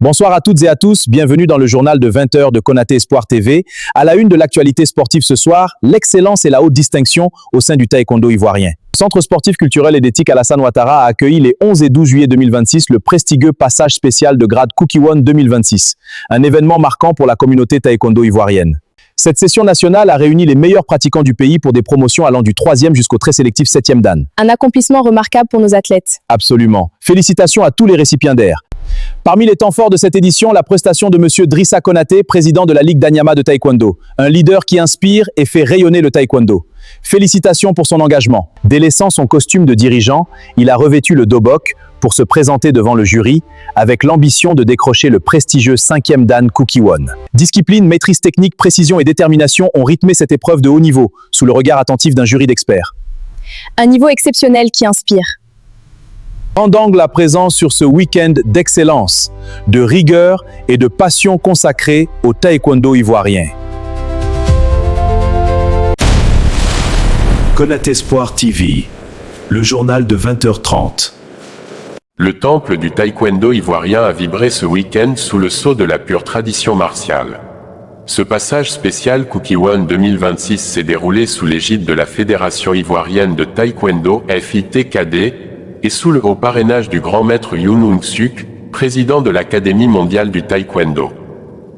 Bonsoir à toutes et à tous, bienvenue dans le journal de 20h de Konaté Espoir TV. À la une de l'actualité sportive ce soir, l'excellence et la haute distinction au sein du taekwondo ivoirien. Le Centre sportif culturel et d'éthique Alassane Ouattara a accueilli les 11 et 12 juillet 2026 le prestigieux passage spécial de grade Kukiwon 2026, un événement marquant pour la communauté taekwondo ivoirienne. Cette session nationale a réuni les meilleurs pratiquants du pays pour des promotions allant du 3e jusqu'au très sélectif 7e dan. Un accomplissement remarquable pour nos athlètes. Absolument. Félicitations à tous les récipiendaires. Parmi les temps forts de cette édition, la prestation de M. Drissa Konaté, président de la Ligue d'Anyama de Taekwondo. Un leader qui inspire et fait rayonner le taekwondo. Félicitations pour son engagement. Délaissant son costume de dirigeant, il a revêtu le dobok pour se présenter devant le jury avec l'ambition de décrocher le prestigieux 5e dan Kukiwon. Discipline, maîtrise technique, précision et détermination ont rythmé cette épreuve de haut niveau, sous le regard attentif d'un jury d'experts. Un niveau exceptionnel qui inspire. Grand angle à présent sur ce week-end d'excellence, de rigueur et de passion consacrée au taekwondo ivoirien. Konaté Espoir TV, le journal de 20h30. Le temple du taekwondo ivoirien a vibré ce week-end sous le sceau de la pure tradition martiale. Ce passage spécial Kukiwon 2026 s'est déroulé sous l'égide de la Fédération ivoirienne de taekwondo FITKD et sous le haut parrainage du grand maître Yoon Woong-suk, président de l'Académie mondiale du taekwondo.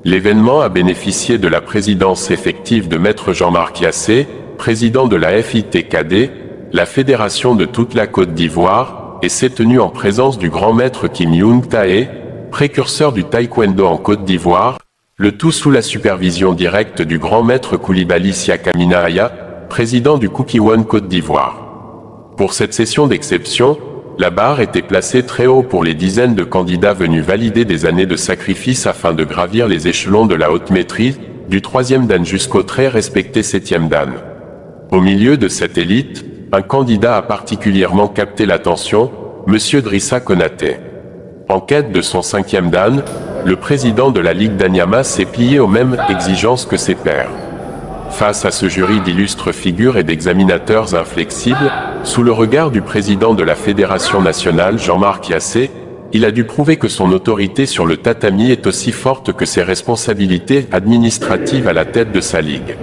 L'événement a bénéficié de la présidence effective de maître Jean-Marc Yassé, président de la FITKD, la fédération de toute la Côte d'Ivoire, et s'est tenu en présence du grand maître Kim Young-tae, précurseur du taekwondo en Côte d'Ivoire, le tout sous la supervision directe du grand maître Koulibaly Siakamina Aya, président du Kukiwon Côte d'Ivoire. Pour cette session d'exception, la barre était placée très haut pour les dizaines de candidats venus valider des années de sacrifice afin de gravir les échelons de la haute maîtrise, du 3e dan jusqu'au très respecté 7e dan. Au milieu de cette élite, un candidat a particulièrement capté l'attention, M. Drissa Konaté. En quête de son 5e dan, le président de la Ligue d'Anyama s'est plié aux mêmes exigences que ses pairs. Face à ce jury d'illustres figures et d'examinateurs inflexibles, sous le regard du président de la Fédération nationale Jean-Marc Yassé, il a dû prouver que son autorité sur le tatami est aussi forte que ses responsabilités administratives à la tête de sa ligue.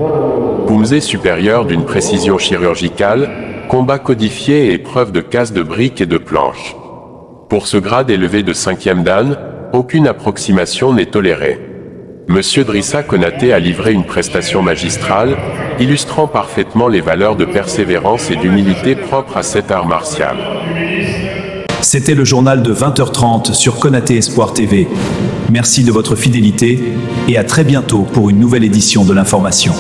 Poumsé supérieur d'une précision chirurgicale, combat codifié et épreuve de casse de briques et de planches. Pour ce grade élevé de 5e dan, aucune approximation n'est tolérée. Monsieur Drissa Konaté a livré une prestation magistrale, illustrant parfaitement les valeurs de persévérance et d'humilité propres à cet art martial. C'était le journal de 20h30 sur Konaté Espoir TV. Merci de votre fidélité et à très bientôt pour une nouvelle édition de l'information.